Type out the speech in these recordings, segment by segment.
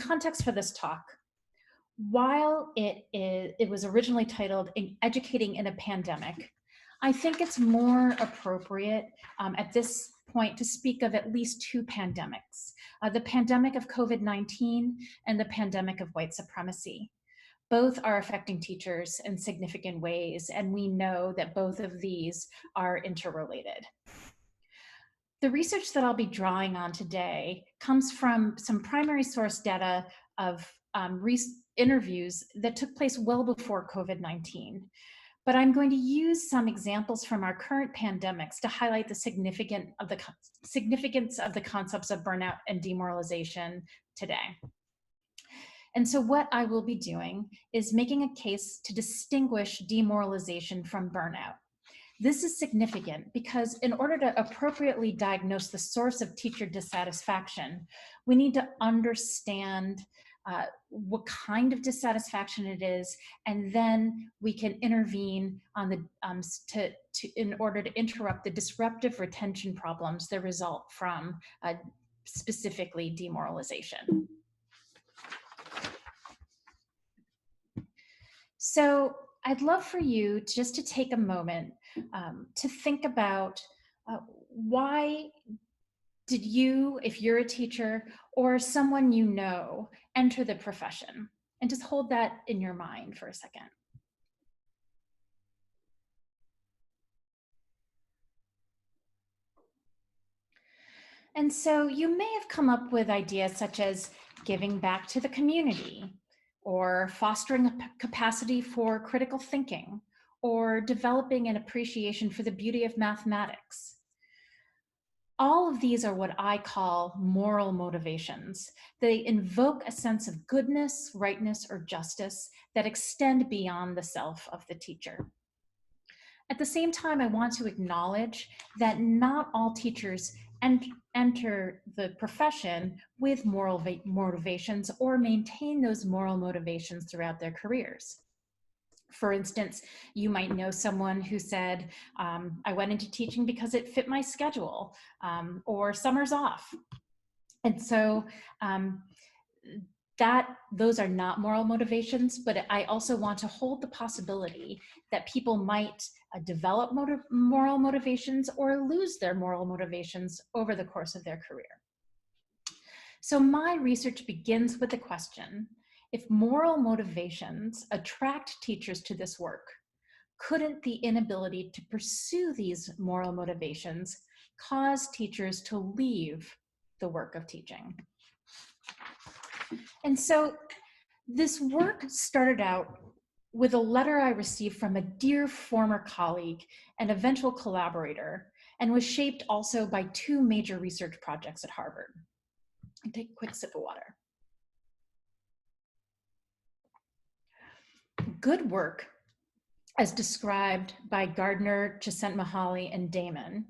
context for this talk, while it was originally titled Educating in a Pandemic, I think it's more appropriate at this point to speak of at least two pandemics, the pandemic of COVID-19 and the pandemic of white supremacy. Both are affecting teachers in significant ways, and we know that both of these are interrelated. The research that I'll be drawing on today comes from some primary source data of interviews that took place well before COVID-19. But I'm going to use some examples from our current pandemics to highlight the significance of the concepts of burnout and demoralization today. And so what I will be doing is making a case to distinguish demoralization from burnout. This is significant because in order to appropriately diagnose the source of teacher dissatisfaction, we need to understand what kind of dissatisfaction it is, and then we can intervene on the in order to interrupt the disruptive retention problems that result from specifically demoralization. So I'd love for you just to take a moment to think about why did you, if you're a teacher or someone you know, enter the profession? And just hold that in your mind for a second. And so you may have come up with ideas such as giving back to the community, or fostering a capacity for critical thinking, or developing an appreciation for the beauty of mathematics. All of these are what I call moral motivations. They invoke a sense of goodness, rightness, or justice that extend beyond the self of the teacher. At the same time, I want to acknowledge that not all teachers enter the profession with moral motivations or maintain those moral motivations throughout their careers. For instance, you might know someone who said, I went into teaching because it fit my schedule, or summer's off. And so those are not moral motivations, but I also want to hold the possibility that people might develop moral motivations or lose their moral motivations over the course of their career. So my research begins with the question, if moral motivations attract teachers to this work, couldn't the inability to pursue these moral motivations cause teachers to leave the work of teaching? And so this work started out with a letter I received from a dear former colleague and eventual collaborator, and was shaped also by two major research projects at Harvard. I'll take a quick sip of water. Good work, as described by Gardner, Csikszentmihalyi, and Damon,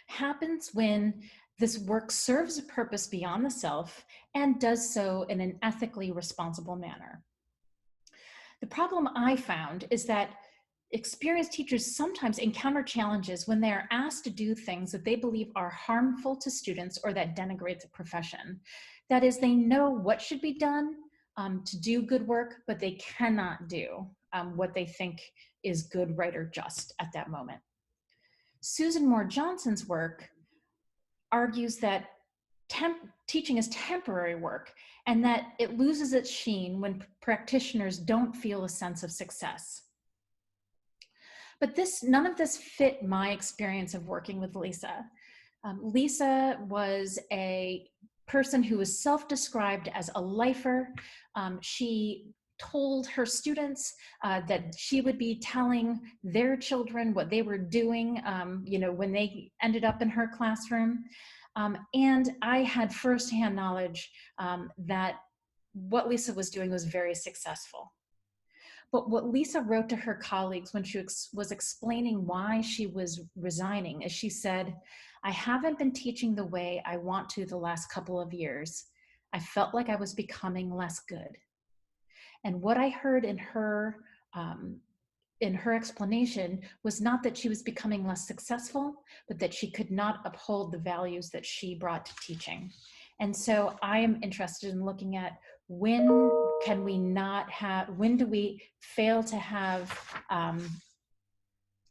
happens when this work serves a purpose beyond the self and does so in an ethically responsible manner. The problem I found is that experienced teachers sometimes encounter challenges when they are asked to do things that they believe are harmful to students or that denigrate the profession. That is, they know what should be done to do good work, but they cannot do what they think is good, right, or just at that moment. Susan Moore Johnson's work argues that teaching is temporary work and that it loses its sheen when practitioners don't feel a sense of success. But none of this fit my experience of working with Lisa. Lisa was a person who was self-described as a lifer. She told her students that she would be telling their children what they were doing, when they ended up in her classroom. And I had firsthand knowledge that what Lisa was doing was very successful. But what Lisa wrote to her colleagues when she was explaining why she was resigning is she said, I haven't been teaching the way I want to the last couple of years. I felt like I was becoming less good. And what I heard in her explanation was not that she was becoming less successful, but that she could not uphold the values that she brought to teaching. And so I am interested in looking at when can we not have, when do we fail to have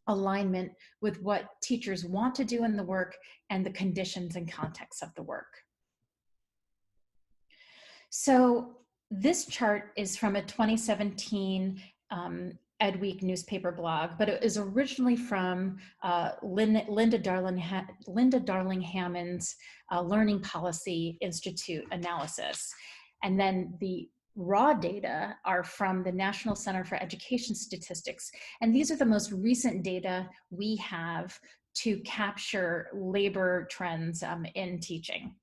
alignment with what teachers want to do in the work and the conditions and context of the work. So this chart is from a 2017 Ed Week newspaper blog, but it is originally from Linda Darling Hammond's Learning Policy Institute analysis. And then the raw data are from the National Center for Education Statistics. And these are the most recent data we have to capture labor trends in teaching.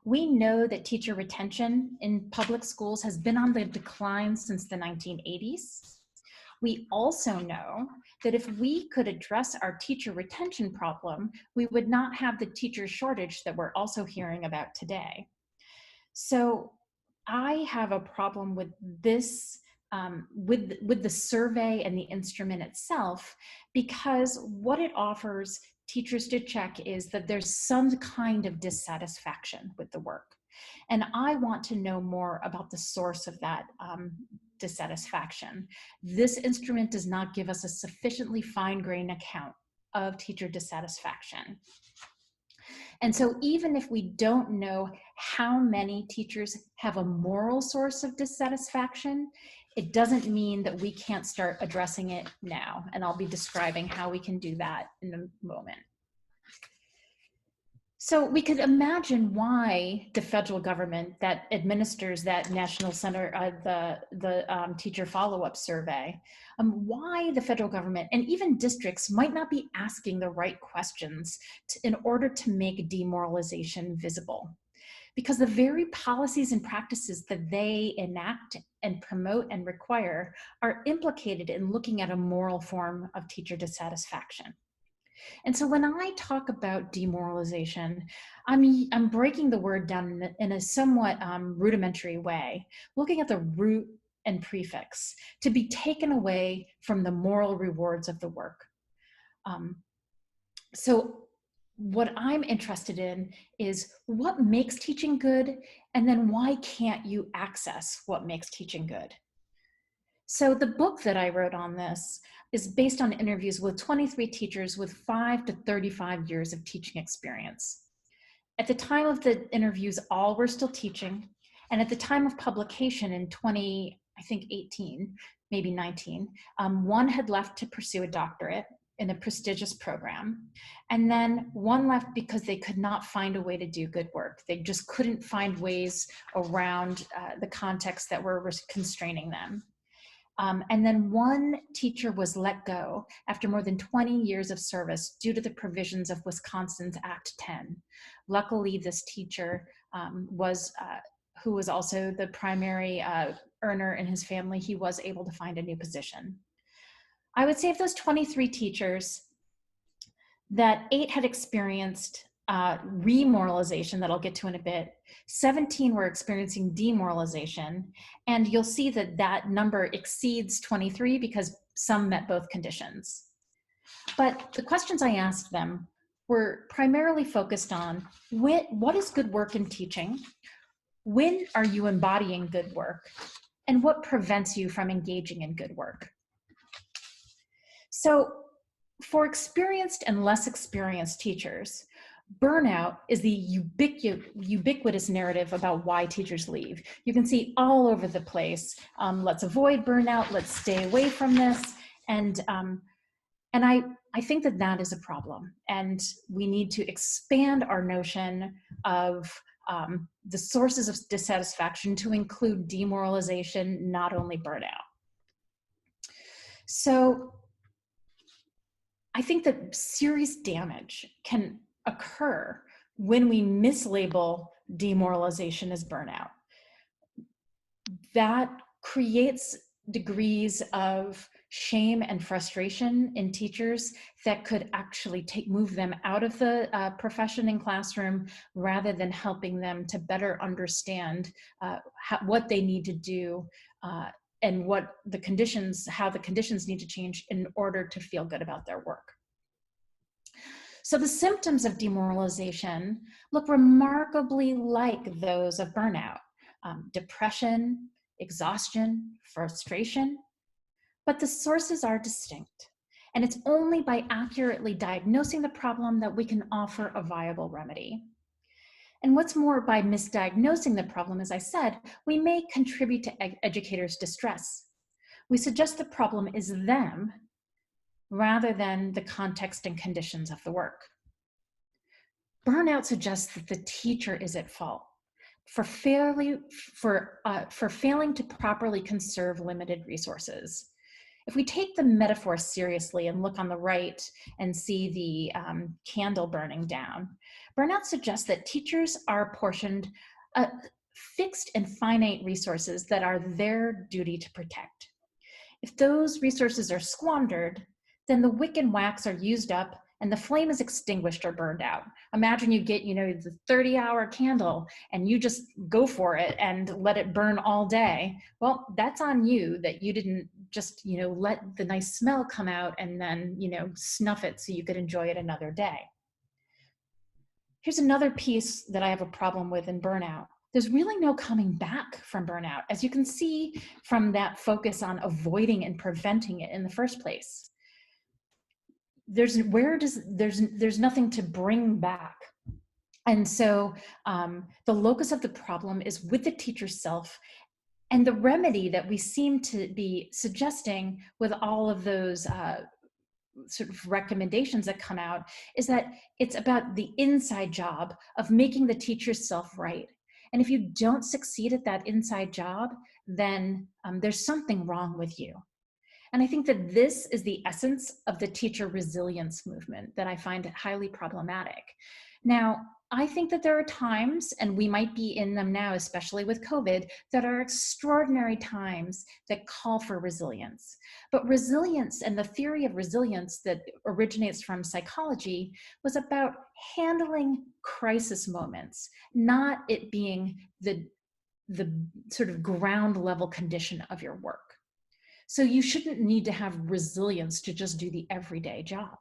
We know that teacher retention in public schools has been on the decline since the 1980s. We also know that if we could address our teacher retention problem, we would not have the teacher shortage that we're also hearing about today. So I have a problem with this, with the survey and the instrument itself, because what it offers teachers to check is that there's some kind of dissatisfaction with the work. And I want to know more about the source of that dissatisfaction. This instrument does not give us a sufficiently fine-grained account of teacher dissatisfaction. And so even if we don't know how many teachers have a moral source of dissatisfaction, it doesn't mean that we can't start addressing it now. And I'll be describing how we can do that in a moment. So we could imagine why the federal government that administers that National Center, the teacher follow-up survey, why the federal government and even districts might not be asking the right questions in order to make demoralization visible. Because the very policies and practices that they enact and promote and require are implicated in looking at a moral form of teacher dissatisfaction. And so when I talk about demoralization, I'm breaking the word down in a somewhat rudimentary way, looking at the root and prefix to be taken away from the moral rewards of the work. So what I'm interested in is what makes teaching good, and then why can't you access what makes teaching good? So the book that I wrote on this is based on interviews with 23 teachers with 5 to 35 years of teaching experience. At the time of the interviews, all were still teaching. And at the time of publication in 18, maybe 19, one had left to pursue a doctorate in a prestigious program. And then one left because they could not find a way to do good work. They just couldn't find ways around the context that were constraining them. And then one teacher was let go after more than 20 years of service due to the provisions of Wisconsin's Act 10. Luckily, this teacher who was also the primary earner in his family, he was able to find a new position. I would say of those 23 teachers, that 8 had experienced remoralization that I'll get to in a bit. 17 were experiencing demoralization, and you'll see that that number exceeds 23 because some met both conditions. But the questions I asked them were primarily focused on what is good work in teaching, when are you embodying good work, and what prevents you from engaging in good work. So for experienced and less experienced teachers, burnout is the ubiquitous narrative about why teachers leave. You can see all over the place. Let's avoid burnout. Let's stay away from this. And I think that that is a problem. And we need to expand our notion of the sources of dissatisfaction to include demoralization, not only burnout. So I think that serious damage can occur when we mislabel demoralization as burnout. That creates degrees of shame and frustration in teachers that could actually move them out of the profession and classroom rather than helping them to better understand what they need to do and what the conditions, how the conditions need to change in order to feel good about their work. So the symptoms of demoralization look remarkably like those of burnout. depression, exhaustion, frustration, but the sources are distinct. And it's only by accurately diagnosing the problem that we can offer a viable remedy. And what's more, by misdiagnosing the problem, as I said, we may contribute to educators' distress. We suggest the problem is them rather than the context and conditions of the work. Burnout suggests that the teacher is at fault for failing to properly conserve limited resources. If we take the metaphor seriously and look on the right and see the candle burning down, burnout suggests that teachers are apportioned fixed and finite resources that are their duty to protect. If those resources are squandered, then the wick and wax are used up and the flame is extinguished or burned out. Imagine you get, the 30-hour candle and you just go for it and let it burn all day. Well, that's on you that you didn't just, let the nice smell come out and then, snuff it so you could enjoy it another day. Here's another piece that I have a problem with in burnout. There's really no coming back from burnout, as you can see from that focus on avoiding and preventing it in the first place. There's nothing to bring back. And so the locus of the problem is with the teacher's self, and the remedy that we seem to be suggesting with all of those sort of recommendations that come out is that it's about the inside job of making the teacher's self right. And if you don't succeed at that inside job, then there's something wrong with you. And I think that this is the essence of the teacher resilience movement that I find highly problematic. Now, I think that there are times, and we might be in them now, especially with COVID, that are extraordinary times that call for resilience. But resilience and the theory of resilience that originates from psychology was about handling crisis moments, not it being the sort of ground level condition of your work. So you shouldn't need to have resilience to just do the everyday job.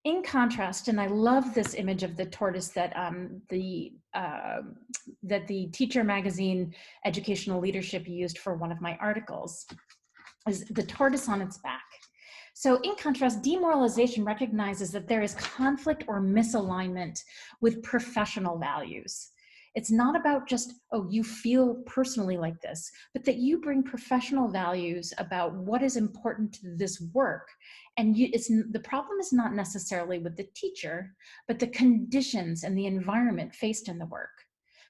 In contrast, and I love this image of the tortoise that the Teacher Magazine Educational Leadership used for one of my articles, is the tortoise on its back. So in contrast, demoralization recognizes that there is conflict or misalignment with professional values. It's not about just, oh, you feel personally like this, but that you bring professional values about what is important to this work. And the problem is not necessarily with the teacher, but the conditions and the environment faced in the work.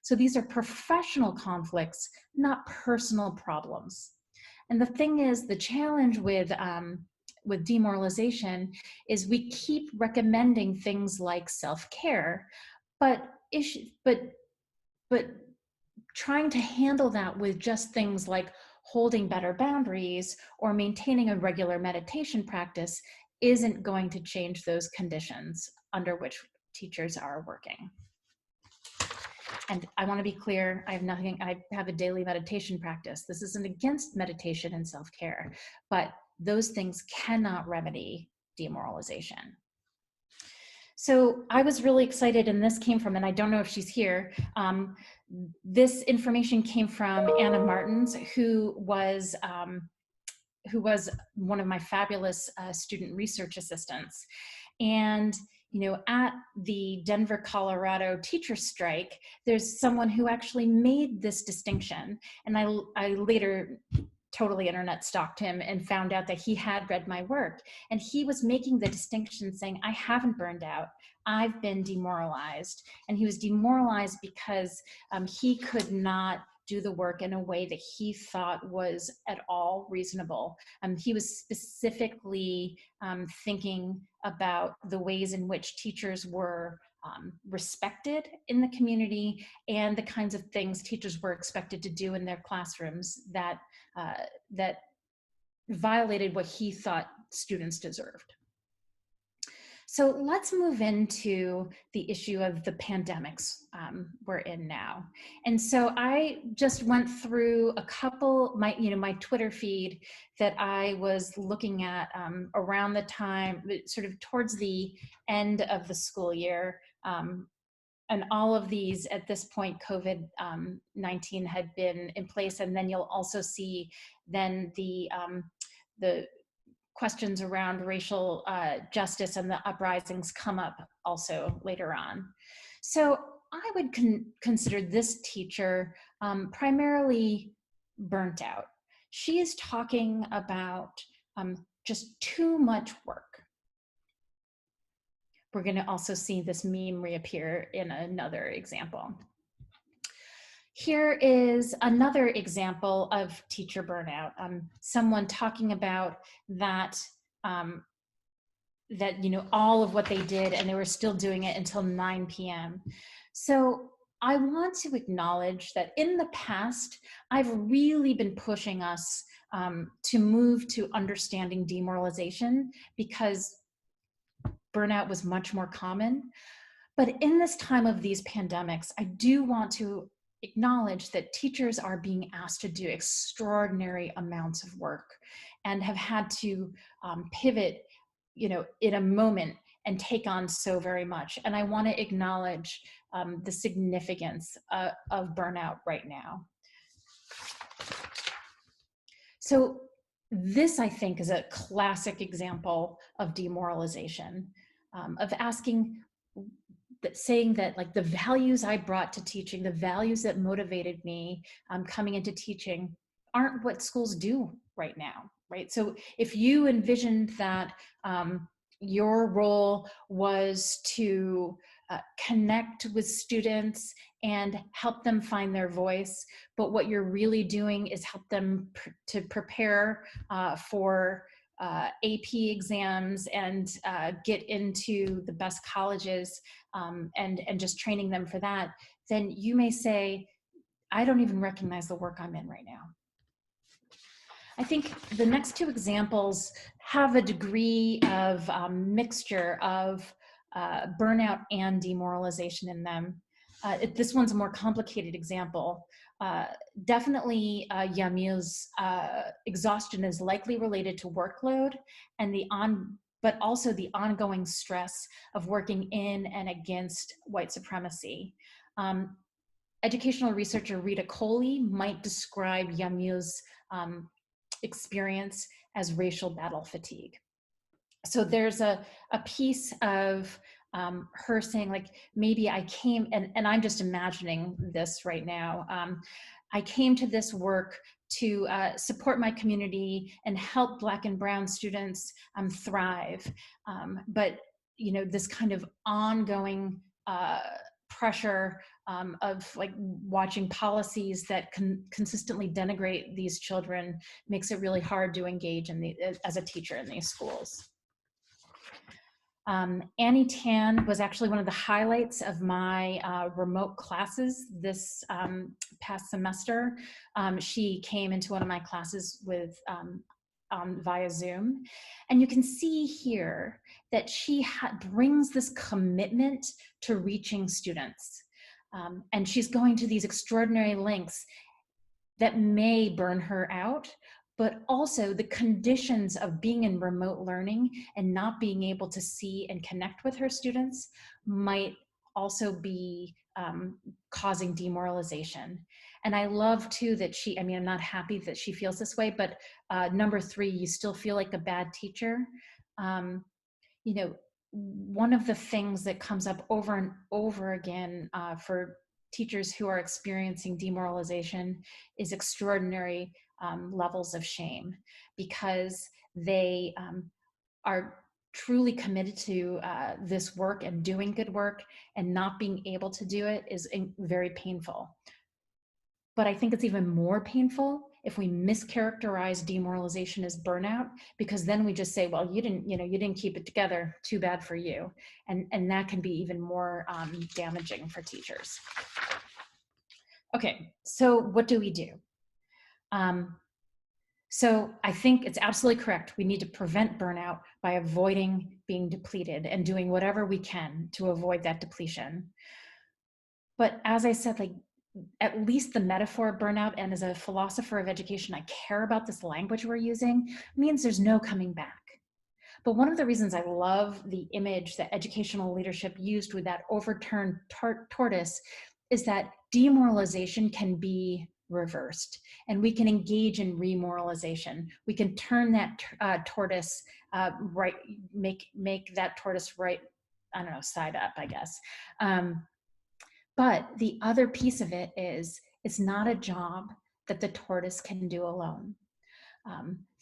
So these are professional conflicts, not personal problems. And the thing is, the challenge with demoralization is we keep recommending things like self-care, but trying to handle that with just things like holding better boundaries or maintaining a regular meditation practice isn't going to change those conditions under which teachers are working. And I want to be clear, I have a daily meditation practice. This isn't against meditation and self-care, but those things cannot remedy demoralization. So I was really excited, and this came from, and I don't know if she's here, this information came from Anna Martins, who was one of my fabulous student research assistants. And at the Denver, Colorado teacher strike, there's someone who actually made this distinction. And I later totally internet stalked him and found out that he had read my work. And he was making the distinction saying, I haven't burned out, I've been demoralized. And he was demoralized because he could not do the work in a way that he thought was at all reasonable. He was specifically thinking about the ways in which teachers were respected in the community and the kinds of things teachers were expected to do in their classrooms that violated what he thought students deserved. So let's move into the issue of the pandemics we're in now. And so I just went through a couple, my Twitter feed that I was looking at around the time, sort of towards the end of the school year, and all of these at this point, COVID-19 had been in place. And then you'll also see then the questions around racial justice and the uprisings come up also later on. So I would consider this teacher primarily burnt out. She is talking about just too much work. We're going to also see this meme reappear in another example. Here is another example of teacher burnout. Someone talking about that, that, you know, all of what they did and they were still doing it until 9 p.m. So I want to acknowledge that in the past, I've really been pushing us to move to understanding demoralization, because burnout was much more common. But in this time of these pandemics, I do want to acknowledge that teachers are being asked to do extraordinary amounts of work and have had to pivot, you know, in a moment and take on so very much. And I want to acknowledge the significance of burnout right now. So this, I think, is a classic example of demoralization, of asking, saying that like the values I brought to teaching, the values that motivated me coming into teaching aren't what schools do right now, right? So if you envisioned that your role was to connect with students and help them find their voice, but what you're really doing is help them to prepare for AP exams and get into the best colleges, and just training them for that, then you may say, I don't even recognize the work I'm in right now. I think the next two examples have a degree of mixture of burnout and demoralization in them. This one's a more complicated example. Definitely Yamil's exhaustion is likely related to workload and but also the ongoing stress of working in and against white supremacy. Educational researcher Rita Coley might describe Yamil's experience as racial battle fatigue. So there's a piece of her saying, like, maybe I came, and I'm just imagining this right now, I came to this work to support my community and help Black and Brown students thrive. But, you know, this kind of ongoing pressure of like watching policies that consistently denigrate these children makes it really hard to engage in as a teacher in these schools. Annie Tan was actually one of the highlights of my remote classes this past semester. She came into one of my classes with via Zoom. And you can see here that she brings this commitment to reaching students. And she's going to these extraordinary lengths that may burn her out, but also the conditions of being in remote learning and not being able to see and connect with her students might also be causing demoralization. And I love too that she, I mean, I'm not happy that she feels this way, but number 3, you still feel like a bad teacher. You know, one of the things that comes up over and over again for teachers who are experiencing demoralization is extraordinary levels of shame, because they are truly committed to this work and doing good work, and not being able to do it is very painful. But I think it's even more painful if we mischaracterize demoralization as burnout, because then we just say, well, you didn't keep it together, too bad for you. And that can be even more damaging for teachers. Okay, so what do we do? So I think it's absolutely correct. We need to prevent burnout by avoiding being depleted and doing whatever we can to avoid that depletion. But as I said, like, at least the metaphor of burnout, and as a philosopher of education, I care about this language we're using, means there's no coming back. But one of the reasons I love the image that educational leadership used with that overturned tortoise is that demoralization can be reversed, and we can engage in remoralization. We can turn that tortoise right, make that tortoise right, I don't know, side up, I guess. But the other piece of it is, it's not a job that the tortoise can do alone.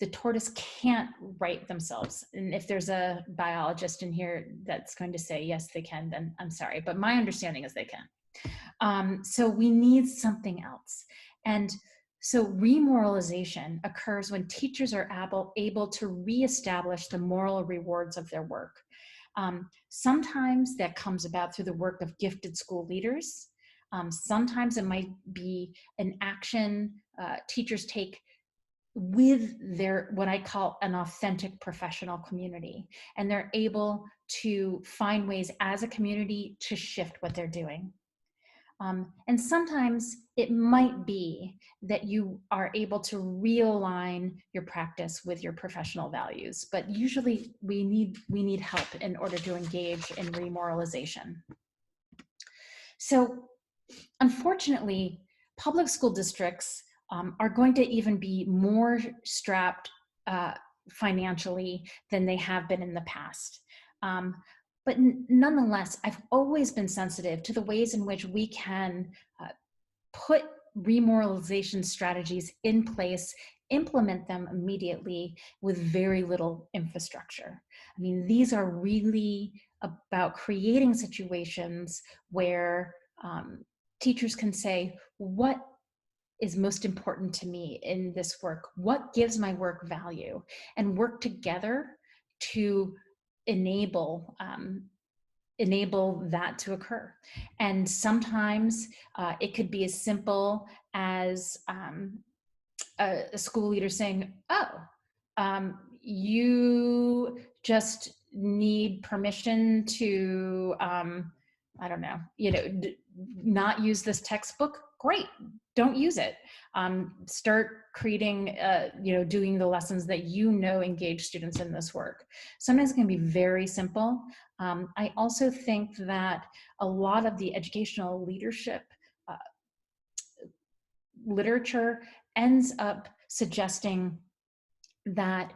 The tortoise can't right themselves. And if there's a biologist in here that's going to say, yes, they can, then I'm sorry. But my understanding is they can. So we need something else. And so remoralization occurs when teachers are able to reestablish the moral rewards of their work. Sometimes that comes about through the work of gifted school leaders. Sometimes it might be an action teachers take with their, what I call an authentic professional community. And they're able to find ways as a community to shift what they're doing. And sometimes it might be that you are able to realign your practice with your professional values, but usually we need help in order to engage in remoralization. So unfortunately, public school districts are going to even be more strapped financially than they have been in the past. But nonetheless, I've always been sensitive to the ways in which we can put remoralization strategies in place, implement them immediately with very little infrastructure. I mean, these are really about creating situations where teachers can say, what is most important to me in this work? What gives my work value? And work together to enable that to occur. And sometimes it could be as simple as a school leader saying, oh, you just need permission to, I don't know, not use this textbook. Great, don't use it. Start creating, doing the lessons that engage students in this work. Sometimes it can be very simple. I also think that a lot of the educational leadership literature ends up suggesting that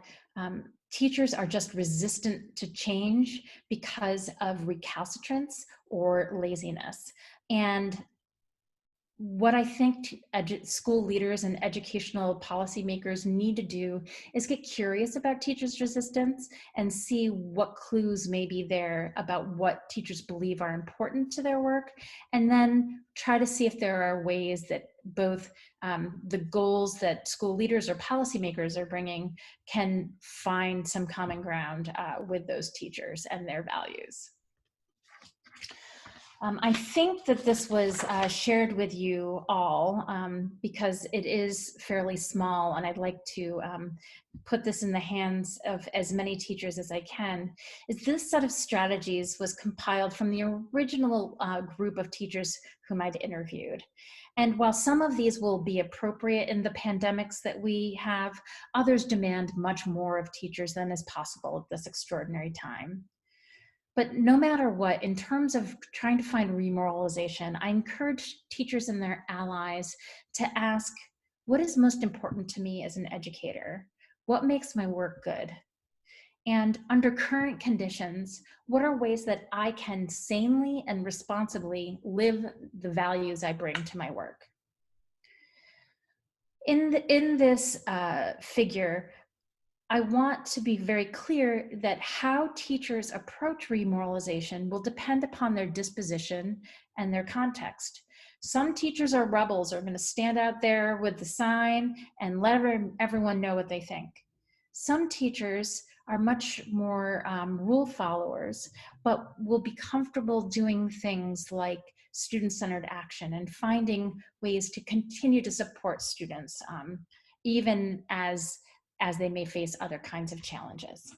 teachers are just resistant to change because of recalcitrance or laziness. And what I think school leaders and educational policymakers need to do is get curious about teachers' resistance and see what clues may be there about what teachers believe are important to their work, and then try to see if there are ways that both the goals that school leaders or policymakers are bringing can find some common ground with those teachers and their values. I think that this was shared with you all because it is fairly small, and I'd like to put this in the hands of as many teachers as I can. This set of strategies was compiled from the original group of teachers whom I'd interviewed. And while some of these will be appropriate in the pandemics that we have, others demand much more of teachers than is possible at this extraordinary time. But no matter what, in terms of trying to find remoralization, I encourage teachers and their allies to ask, what is most important to me as an educator? What makes my work good? And under current conditions, what are ways that I can sanely and responsibly live the values I bring to my work? In this figure, I want to be very clear that how teachers approach remoralization will depend upon their disposition and their context. Some teachers are rebels, are going to stand out there with the sign and let everyone know what they think. Some teachers are much more rule followers, but will be comfortable doing things like student-centered action and finding ways to continue to support students, even as they may face other kinds of challenges.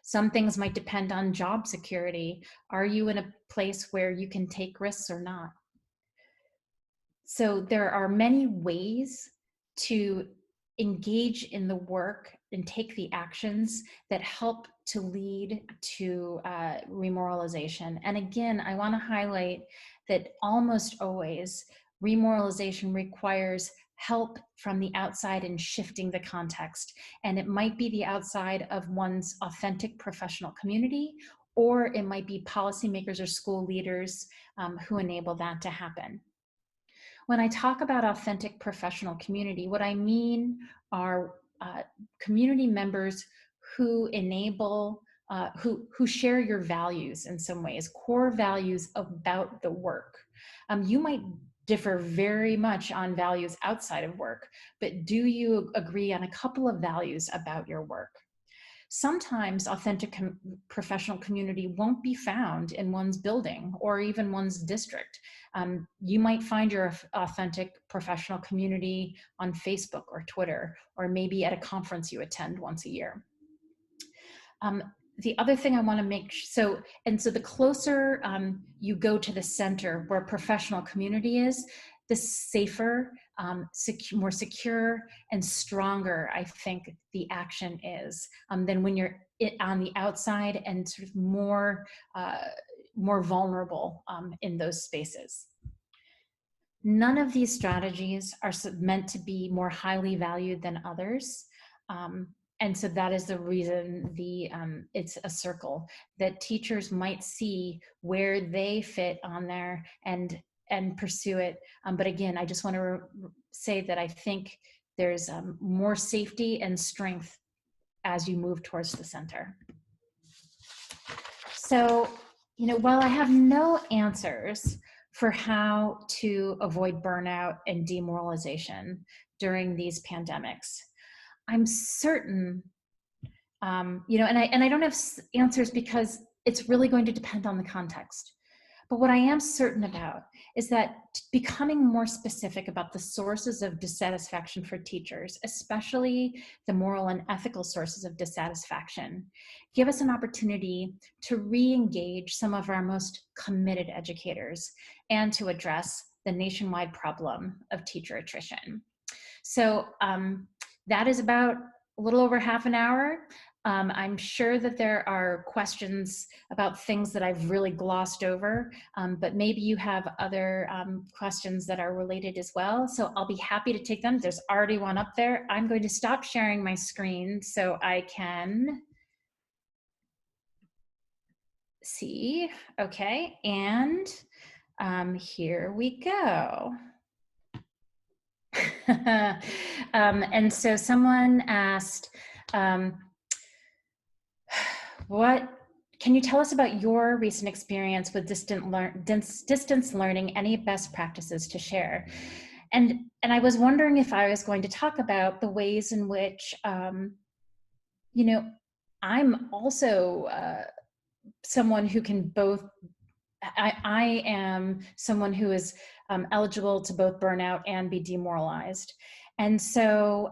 Some things might depend on job security. Are you in a place where you can take risks or not? So there are many ways to engage in the work and take the actions that help to lead to remoralization. And again, I want to highlight that almost always remoralization requires help from the outside in shifting the context. And it might be the outside of one's authentic professional community, or it might be policymakers or school leaders who enable that to happen. When I talk about authentic professional community, what I mean are community members who enable, who share your values in some ways, core values about the work. You might differ very much on values outside of work, but do you agree on a couple of values about your work? Sometimes authentic professional community won't be found in one's building or even one's district. You might find your authentic professional community on Facebook or Twitter, or maybe at a conference you attend once a year. The other thing I want to make, so the closer you go to the center where professional community is, the safer, more secure, and stronger I think the action is than when you're on the outside and sort of more vulnerable in those spaces. None of these strategies are meant to be more highly valued than others. And so that is the reason it's a circle, that teachers might see where they fit on there and pursue it. But again, I just want to say that I think there's more safety and strength as you move towards the center. So, while I have no answers for how to avoid burnout and demoralization during these pandemics, I'm certain, and I don't have answers because it's really going to depend on the context. But what I am certain about is that becoming more specific about the sources of dissatisfaction for teachers, especially the moral and ethical sources of dissatisfaction, give us an opportunity to re-engage some of our most committed educators and to address the nationwide problem of teacher attrition. So that is about a little over half an hour. I'm sure that there are questions about things that I've really glossed over, but maybe you have other questions that are related as well. So I'll be happy to take them. There's already one up there. I'm going to stop sharing my screen so I can see. Okay, and here we go. And so someone asked, can you tell us about your recent experience with distance learning, any best practices to share? And I was wondering if I was going to talk about the ways in which, I'm also someone who can both, I am someone who is eligible to both burn out and be demoralized. And so,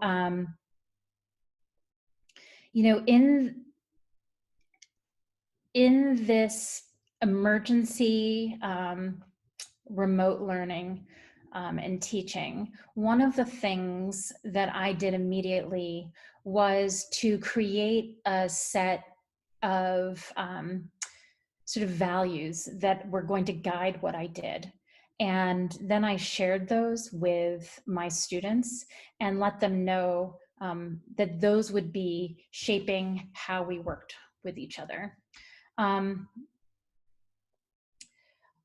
in this emergency remote learning and teaching, one of the things that I did immediately was to create a set of sort of values that were going to guide what I did. And then I shared those with my students and let them know that those would be shaping how we worked with each other.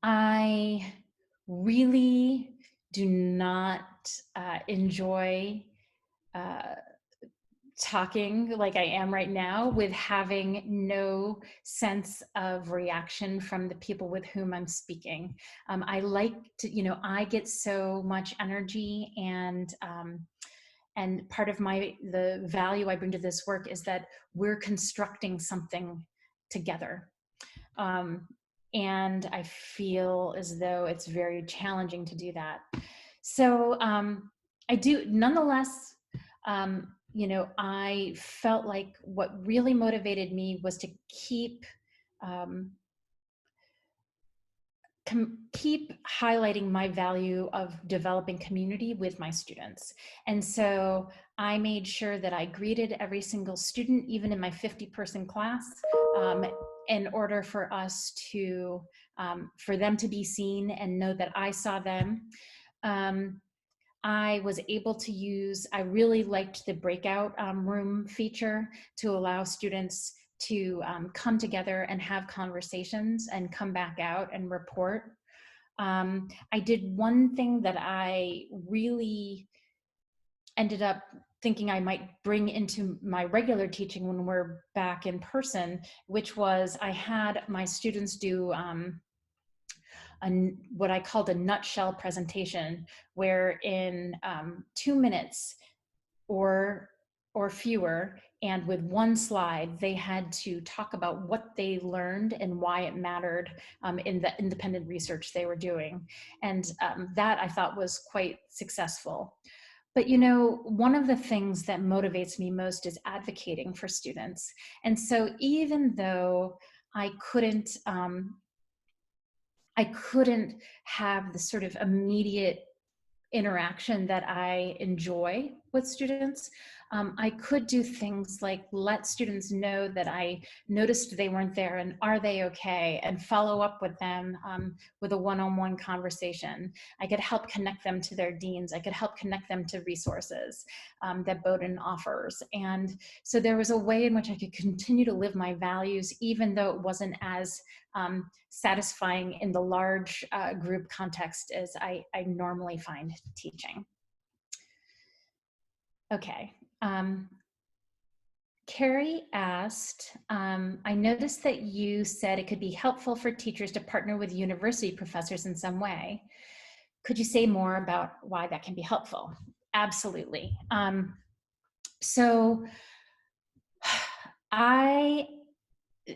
I really do not enjoy talking like I am right now with having no sense of reaction from the people with whom I'm speaking. I like to, I get so much energy, and part of the value I bring to this work is that we're constructing something together. And I feel as though it's very challenging to do that. So I do, nonetheless, I felt like what really motivated me was to keep keep highlighting my value of developing community with my students. And so I made sure that I greeted every single student, even in my 50-person class, um, in order for us to, for them to be seen and know that I saw them. I was able to use, I really liked the breakout room feature to allow students to come together and have conversations and come back out and report. I did one thing that I really ended up thinking I might bring into my regular teaching when we're back in person, which was I had my students do what I called a nutshell presentation, where in 2 minutes or fewer, and with one slide, they had to talk about what they learned and why it mattered in the independent research they were doing. And that I thought was quite successful. But you know, one of the things that motivates me most is advocating for students. And so even though I couldn't have the sort of immediate interaction that I enjoy with students, I could do things like let students know that I noticed they weren't there and are they okay, and follow up with them with a one-on-one conversation. I could help connect them to their deans. I could help connect them to resources that Bowdoin offers. And so there was a way in which I could continue to live my values, even though it wasn't as satisfying in the large group context as I normally find teaching. Okay. Carrie asked, I noticed that you said it could be helpful for teachers to partner with university professors in some way. Could you say more about why that can be helpful? Absolutely. So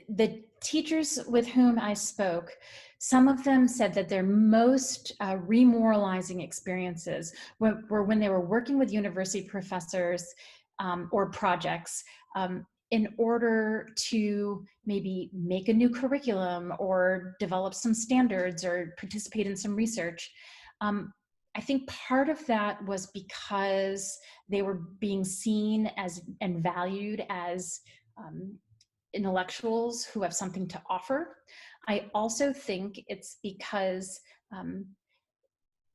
the teachers with whom I spoke, some of them said that their most remoralizing experiences were when they were working with university professors or projects in order to maybe make a new curriculum or develop some standards or participate in some research. I think part of that was because they were being seen as and valued as intellectuals who have something to offer. I also think it's because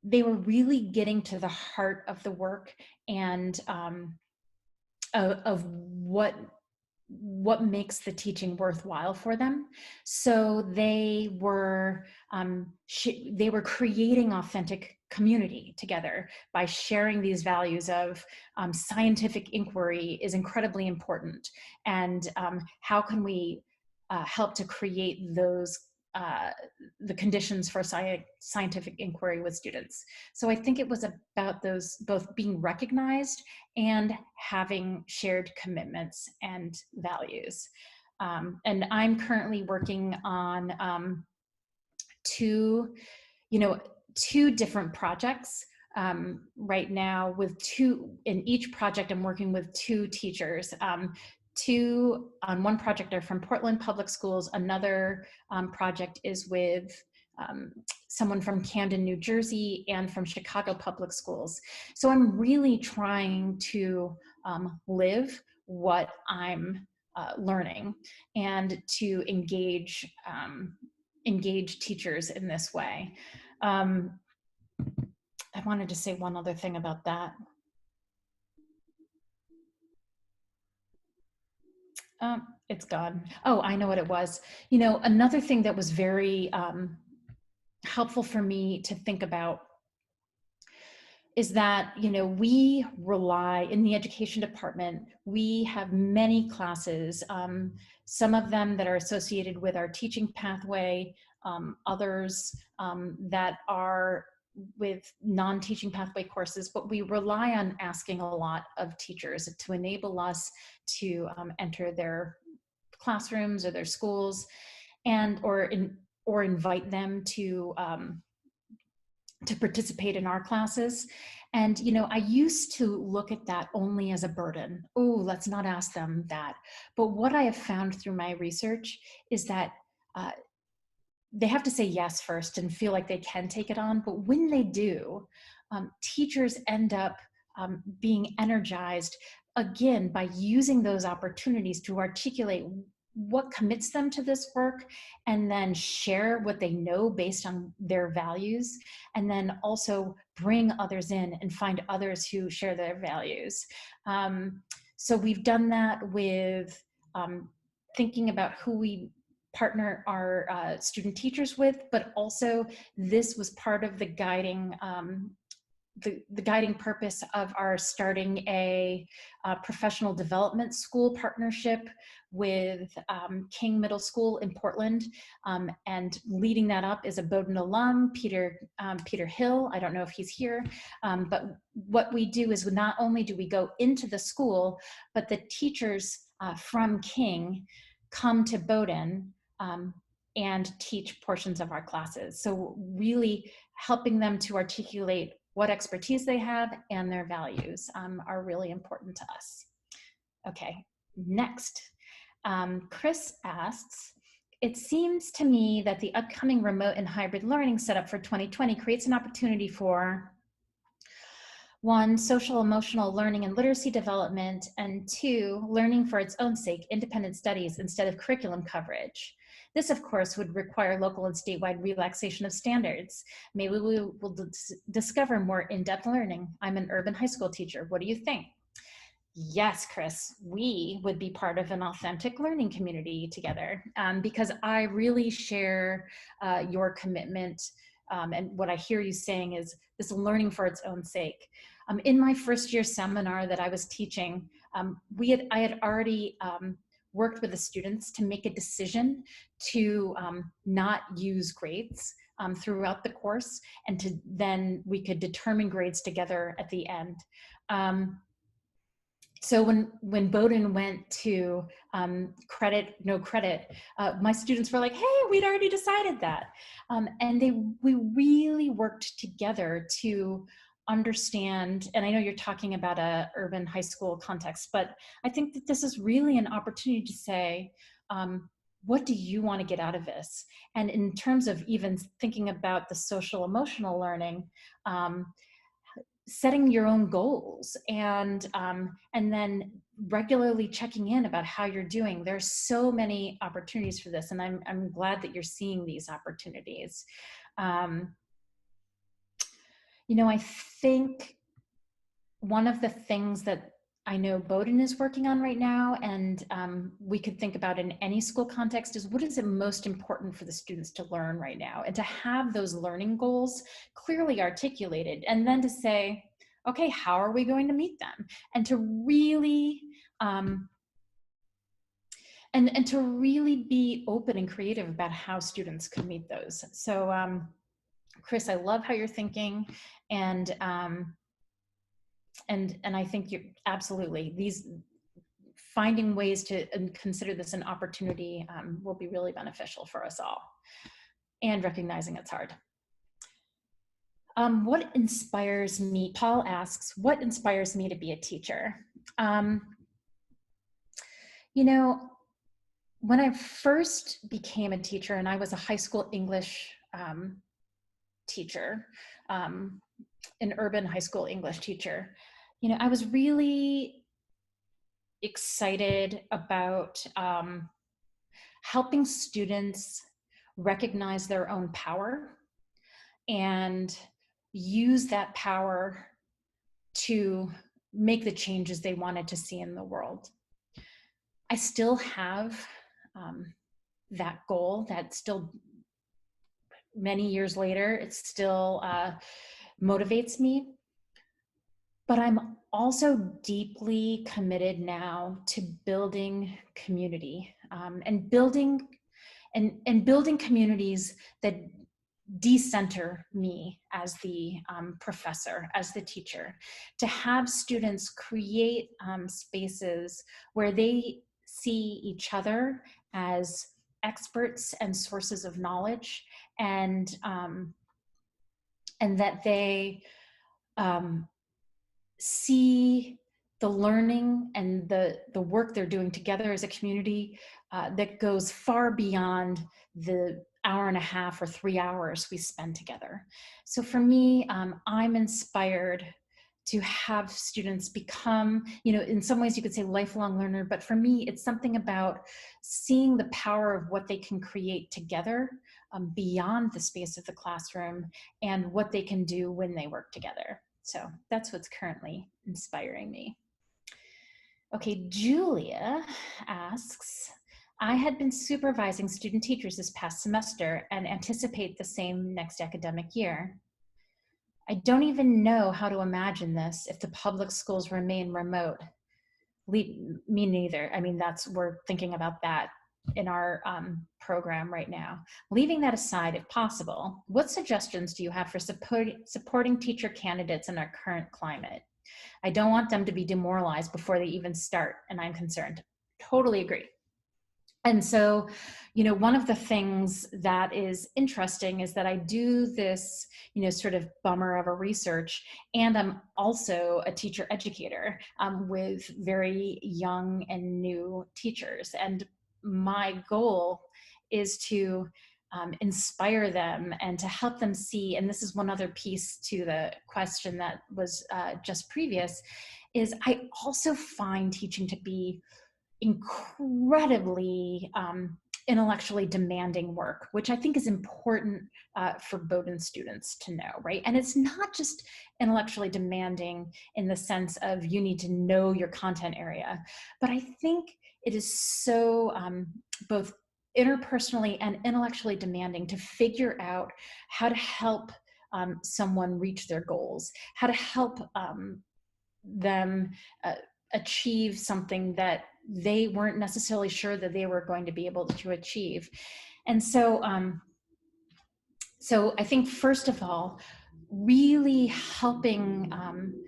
they were really getting to the heart of the work and of what makes the teaching worthwhile for them. So they were creating authentic community together by sharing these values of scientific inquiry is incredibly important, and how can we help to create those the conditions for scientific inquiry with students. So I think it was about those both being recognized and having shared commitments and values. And I'm currently working on two different projects right now in each project I'm working with two teachers. Two on one project are from Portland Public Schools. Another project is with someone from Camden, New Jersey, and from Chicago Public Schools. So I'm really trying to live what I'm learning and to engage teachers in this way. I wanted to say one other thing about that. It's gone. Oh, I know what it was. You know, another thing that was very helpful for me to think about is that, you know, we rely in the education department, we have many classes, some of them that are associated with our teaching pathway, others that are with non-teaching pathway courses, but we rely on asking a lot of teachers to enable us to enter their classrooms or their schools, and or invite them to participate in our classes. And, you know, I used to look at that only as a burden. Oh, let's not ask them that. But what I have found through my research is that they have to say yes first and feel like they can take it on. But when they do, teachers end up being energized again by using those opportunities to articulate what commits them to this work, and then share what they know based on their values, and then also bring others in and find others who share their values. So we've done that with thinking about who we partner our student teachers with, but also this was part of the guiding the guiding purpose of our starting a professional development school partnership with King Middle School in Portland, and leading that up is a Bowdoin alum, Peter Hill. I don't know if he's here, but what we do is not only do we go into the school, but the teachers from King come to Bowdoin and teach portions of our classes. So really helping them to articulate what expertise they have and their values are really important to us. Okay, next. Chris asks, it seems to me that the upcoming remote and hybrid learning setup for 2020 creates an opportunity for 1, social emotional learning and literacy development, and 2, learning for its own sake, independent studies instead of curriculum coverage. This, of course, would require local and statewide relaxation of standards. Maybe we will discover more in-depth learning. I'm an urban high school teacher. What do you think? Yes, Chris, we would be part of an authentic learning community together, because I really share your commitment, and what I hear you saying is this learning for its own sake. In my first year seminar that I was teaching, I had already worked with the students to make a decision to not use grades throughout the course, and to then we could determine grades together at the end. So when Bowdoin went to credit, no credit, my students were like, hey, we'd already decided that. And we really worked together to understand, and I know you're talking about a urban high school context, but I think that this is really an opportunity to say, what do you want to get out of this? And in terms of even thinking about the social emotional learning, setting your own goals, and then regularly checking in about how you're doing. There's so many opportunities for this, and I'm glad that you're seeing these opportunities. I think one of the things that I know Bowdoin is working on right now, and we could think about in any school context, is what is it most important for the students to learn right now, and to have those learning goals clearly articulated, and then to say, okay, how are we going to meet them? And to really, and to really be open and creative about how students could meet those. So Chris, I love how you're thinking, and I think you're absolutely, these finding ways to consider this an opportunity will be really beneficial for us all, and recognizing it's hard. What inspires me? Paul asks, what inspires me to be a teacher? When I first became a teacher, and I was a high school English teacher, an urban high school English teacher, I was really excited about helping students recognize their own power and use that power to make the changes they wanted to see in the world. I still have that goal, that still, many years later, it still motivates me. But I'm also deeply committed now to building community, and building communities that decenter me as the professor, as the teacher, to have students create spaces where they see each other as experts and sources of knowledge, and that they see the learning and the work they're doing together as a community that goes far beyond the hour and a half or 3 hours we spend together. So for me, I'm inspired to have students become, in some ways you could say lifelong learner, but for me, it's something about seeing the power of what they can create together beyond the space of the classroom and what they can do when they work together. So that's what's currently inspiring me. Okay, Julia asks, I had been supervising student teachers this past semester and anticipate the same next academic year. I don't even know how to imagine this if the public schools remain remote. Me neither. I mean, we're thinking about that in our program right now. Leaving that aside, if possible, what suggestions do you have for supporting teacher candidates in our current climate? I don't want them to be demoralized before they even start, and I'm concerned. Totally agree. And so, one of the things that is interesting is that I do this, sort of bummer of a research, and I'm also a teacher educator with very young and new teachers. And my goal is to inspire them and to help them see, and this is one other piece to the question that was just previous, is I also find teaching to be incredibly intellectually demanding work, which I think is important for Bowdoin students to know, right? And it's not just intellectually demanding in the sense of you need to know your content area, but I think it is so both interpersonally and intellectually demanding to figure out how to help someone reach their goals, how to help them achieve something that they weren't necessarily sure that they were going to be able to achieve. And so, so I think first of all, really helping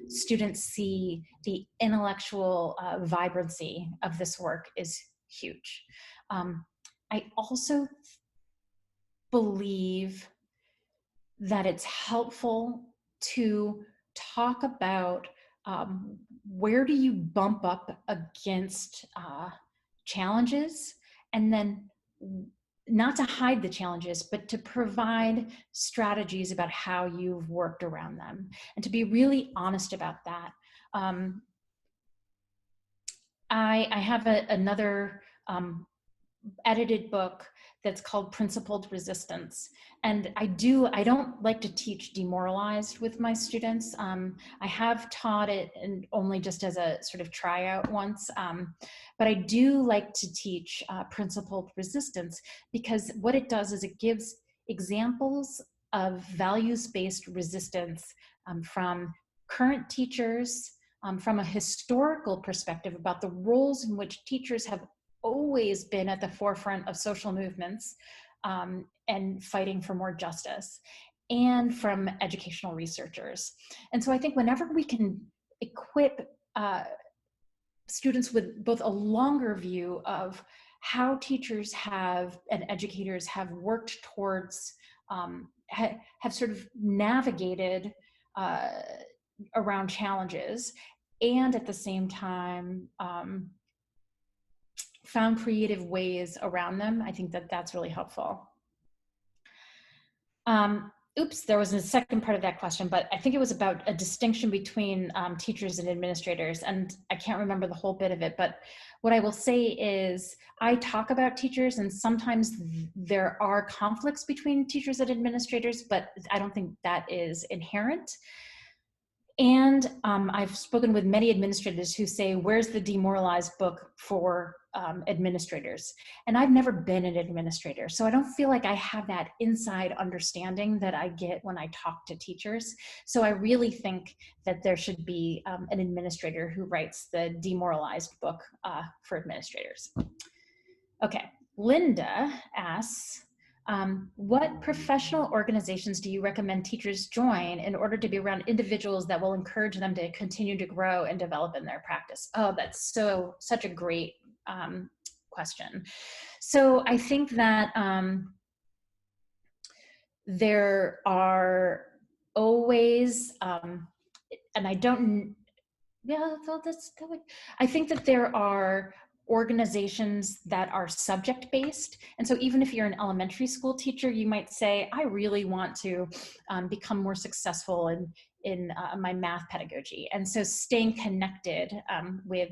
students see the intellectual vibrancy of this work is huge. I also believe that it's helpful to talk about where do you bump up against challenges, and then not to hide the challenges, but to provide strategies about how you've worked around them, and to be really honest about that. I have another edited book that's called Principled Resistance. And I don't like to teach demoralized with my students. I have taught it and only just as a sort of tryout once, but I do like to teach principled resistance, because what it does is it gives examples of values-based resistance from current teachers, from a historical perspective about the roles in which teachers have always been at the forefront of social movements and fighting for more justice, and from educational researchers. And so I think whenever we can equip students with both a longer view of how teachers have and educators have worked towards, have sort of navigated around challenges, and at the same time, found creative ways around them, I think that that's really helpful. Oops, there was a second part of that question, but I think it was about a distinction between teachers and administrators, and I can't remember the whole bit of it, but what I will say is I talk about teachers, and sometimes there are conflicts between teachers and administrators, but I don't think that is inherent. And I've spoken with many administrators who say, where's the demoralized book for administrators? And I've never been an administrator, so I don't feel like I have that inside understanding that I get when I talk to teachers. So I really think that there should be an administrator who writes the demoralized book for administrators. Okay, Linda asks, what professional organizations do you recommend teachers join in order to be around individuals that will encourage them to continue to grow and develop in their practice? Oh, that's such a great question. So I think that there are always, and I don't, yeah, I think that there are organizations that are subject-based. And so even if you're an elementary school teacher, you might say, I really want to become more successful in my math pedagogy. And so staying connected with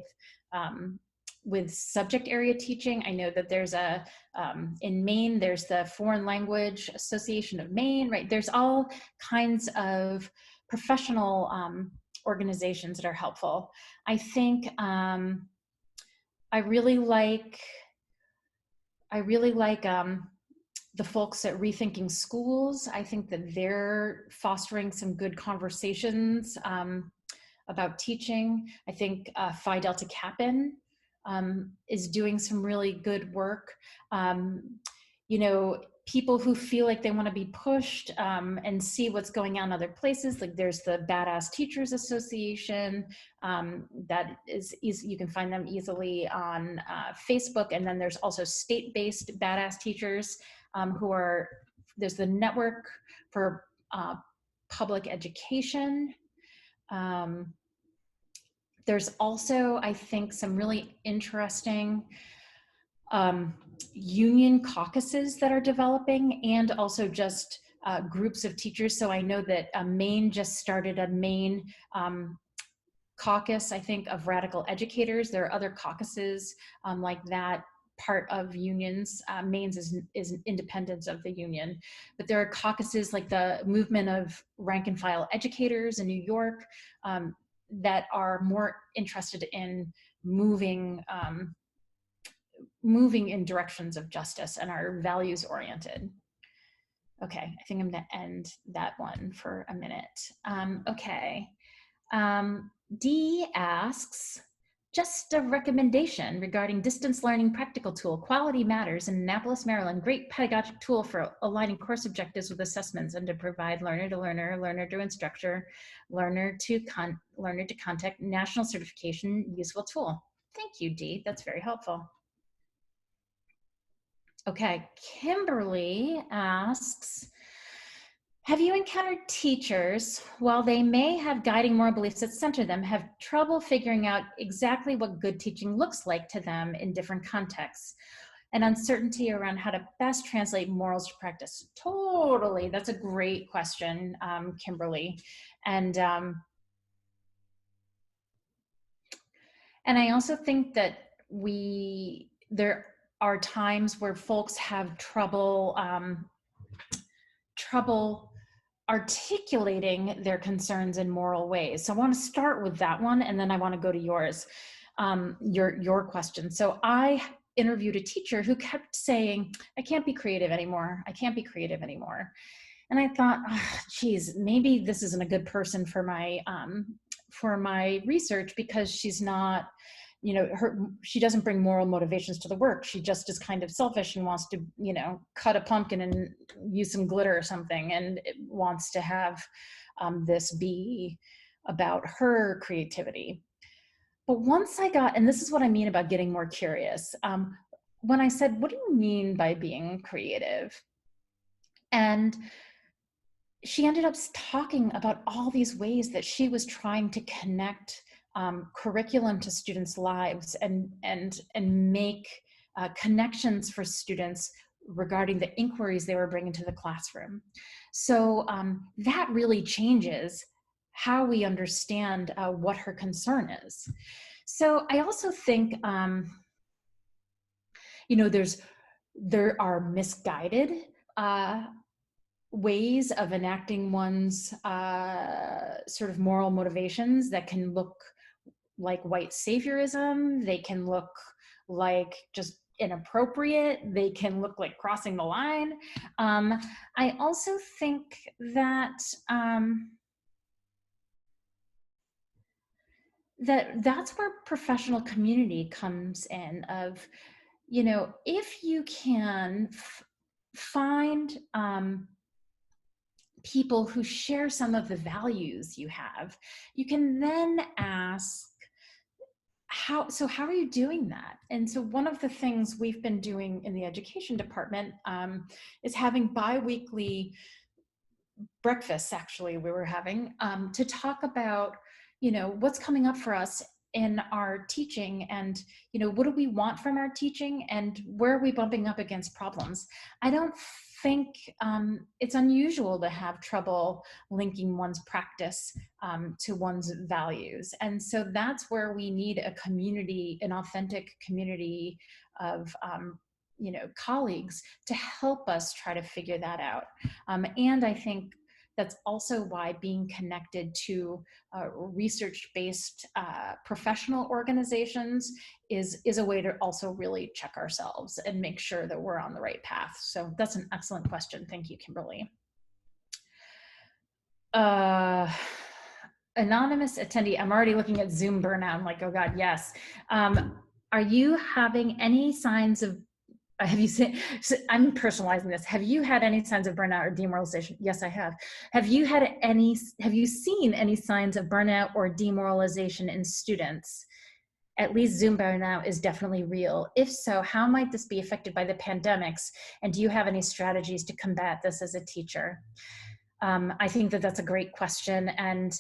subject area teaching. I know that there's in Maine, there's the Foreign Language Association of Maine, right? There's all kinds of professional organizations that are helpful. I think I really like the folks at Rethinking Schools. I think that they're fostering some good conversations about teaching. I think Phi Delta Kappan is doing some really good work. You know, people who feel like they want to be pushed and see what's going on in other places, like there's the Badass Teachers Association that is easy, you can find them easily on Facebook, and then there's also state-based Badass Teachers there's the Network for Public Education. There's also, I think, some really interesting union caucuses that are developing, and also just groups of teachers. So I know that Maine just started a Maine caucus, I think, of radical educators. There are other caucuses like that, part of unions. Maine's is independence of the union, but there are caucuses like the movement of rank and file educators in New York that are more interested in moving in directions of justice and are values oriented. Okay, I think I'm gonna end that one for a minute. Okay, D asks, just a recommendation regarding distance learning practical tool, Quality Matters in Annapolis, Maryland. Great pedagogic tool for aligning course objectives with assessments and to provide learner to learner, learner to instructor, learner to contact, national certification, useful tool. Thank you, Dee, that's very helpful. Okay, Kimberly asks, have you encountered teachers, while they may have guiding moral beliefs that center them, have trouble figuring out exactly what good teaching looks like to them in different contexts, and uncertainty around how to best translate morals to practice? Totally, that's a great question, Kimberly. And I also think that there are times where folks have trouble articulating their concerns in moral ways. So I want to start with that one, and then I want to go to yours, your question. So I interviewed a teacher who kept saying, I can't be creative anymore. I can't be creative anymore. And I thought, geez, maybe this isn't a good person for my research, because she's not, you know, she doesn't bring moral motivations to the work. She just is kind of selfish and wants to, you know, cut a pumpkin and use some glitter or something, and it wants to have this be about her creativity. But once I got, and this is what I mean about getting more curious, when I said, what do you mean by being creative? And she ended up talking about all these ways that she was trying to connect curriculum to students' lives and make connections for students regarding the inquiries they were bringing to the classroom. So that really changes how we understand what her concern is. So I also think, you know, there are misguided ways of enacting one's sort of moral motivations that can look like white saviorism. They can look like just inappropriate. They can look like crossing the line. I also think that that's where professional community comes in, of, you know, if you can find people who share some of the values you have, you can then ask, how are you doing that? And so one of the things we've been doing in the education department is having bi-weekly breakfasts, actually, we were having, to talk about, you know, what's coming up for us in our teaching, and what do we want from our teaching, and where are we bumping up against problems. I don't think it's unusual to have trouble linking one's practice to one's values, and so that's where we need a community, an authentic community of colleagues to help us try to figure that out. And I think that's also why being connected to research-based professional organizations is a way to also really check ourselves and make sure that we're on the right path. So that's an excellent question. Thank you, Kimberly. Anonymous attendee, I'm already looking at Zoom burnout. I'm like, oh God, yes. Are you having any signs of have you seen, so I'm personalizing this. Have you had any signs of burnout or demoralization? Yes, I have. Have you seen any signs of burnout or demoralization in students? At least Zoom burnout is definitely real. If so, how might this be affected by the pandemics? And do you have any strategies to combat this as a teacher? I think that that's a great question. And,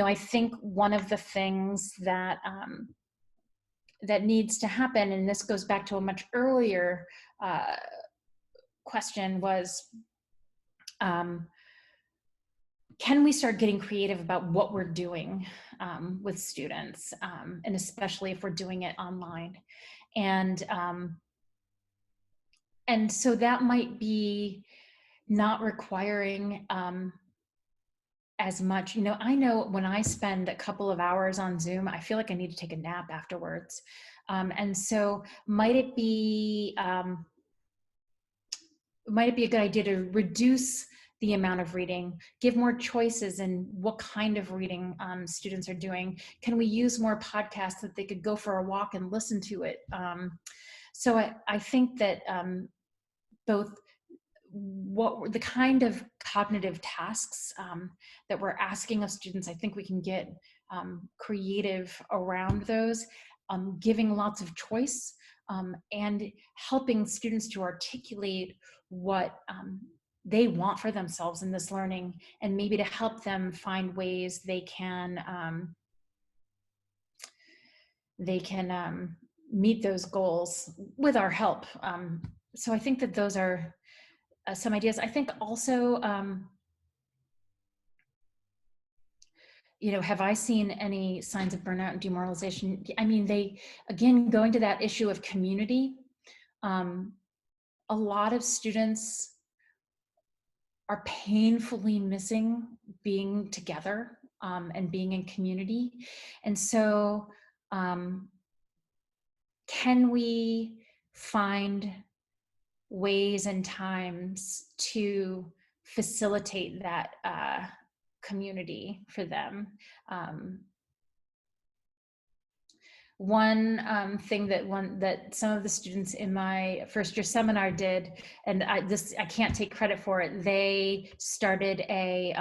I think one of the things that that needs to happen, and this goes back to a much earlier question, was can we start getting creative about what we're doing with students, and especially if we're doing it online. And so that might be not requiring as much. I know when I spend a couple of hours on Zoom, I feel like I need to take a nap afterwards. And so might it be a good idea to reduce the amount of reading, give more choices in what kind of reading students are doing? Can we use more podcasts that they could go for a walk and listen to it? So I think that both what the kind of cognitive tasks that we're asking of students, I think we can get creative around those, giving lots of choice, and helping students to articulate what they want for themselves in this learning, and maybe to help them find ways they can meet those goals with our help. So I think that those are some ideas. I think also, have I seen any signs of burnout and demoralization? I mean, again, going to that issue of community, a lot of students are painfully missing being together and being in community. And so can we find ways and times to facilitate that community for them? One thing that some of the students in my first year seminar did, and I can't take credit for it, they started a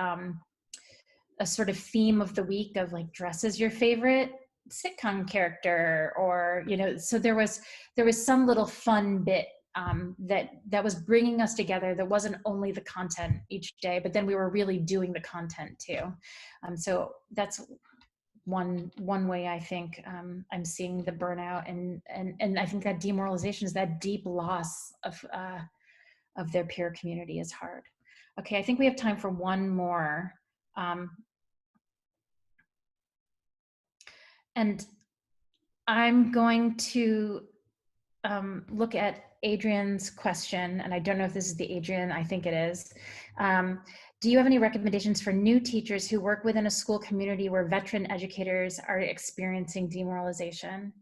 sort of theme of the week of like, dress as your favorite sitcom character, or so there was some little fun bit that was bringing us together, that wasn't only the content each day, but then we were really doing the content too. So that's one way I think I'm seeing the burnout, and I think that demoralization is that deep loss of their peer community is hard. Okay, I think we have time for one more. And I'm going to look at Adrian's question, and I don't know if this is the Adrian, I think it is. Do you have any recommendations for new teachers who work within a school community where veteran educators are experiencing demoralization?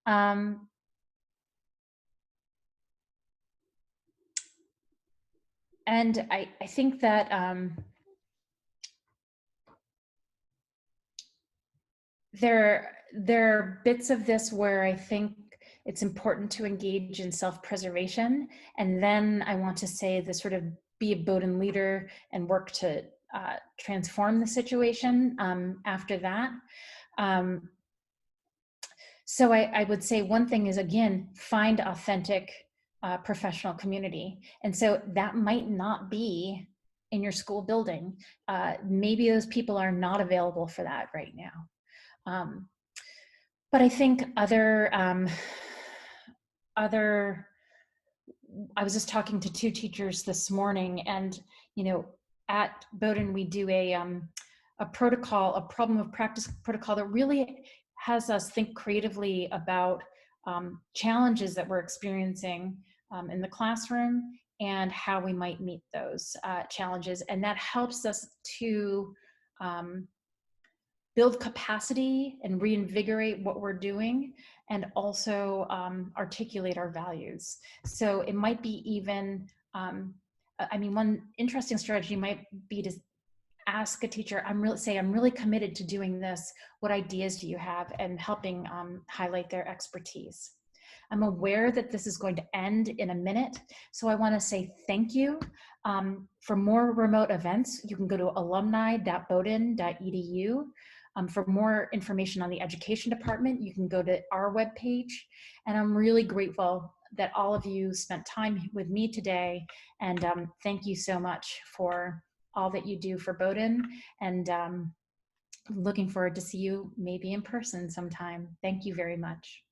And I think that there are bits of this where I think it's important to engage in self-preservation. And then I want to say the sort of be a Bowdoin leader and work to transform the situation after that. So I would say one thing is, again, find authentic professional community. And so that might not be in your school building. Maybe those people are not available for that right now. But I think other I was just talking to two teachers this morning, and at Bowdoin we do a protocol, a problem of practice protocol that really has us think creatively about challenges that we're experiencing in the classroom and how we might meet those challenges, and that helps us to build capacity and reinvigorate what we're doing, and also articulate our values. So it might be even, one interesting strategy might be to ask a teacher, I'm really committed to doing this. What ideas do you have? And helping highlight their expertise. I'm aware that this is going to end in a minute, so I want to say thank you. For more remote events, you can go to alumni.bowdoin.edu. For more information on the education department, you can go to our webpage. And I'm really grateful that all of you spent time with me today. And thank you so much for all that you do for Bowdoin. And looking forward to see you maybe in person sometime. Thank you very much.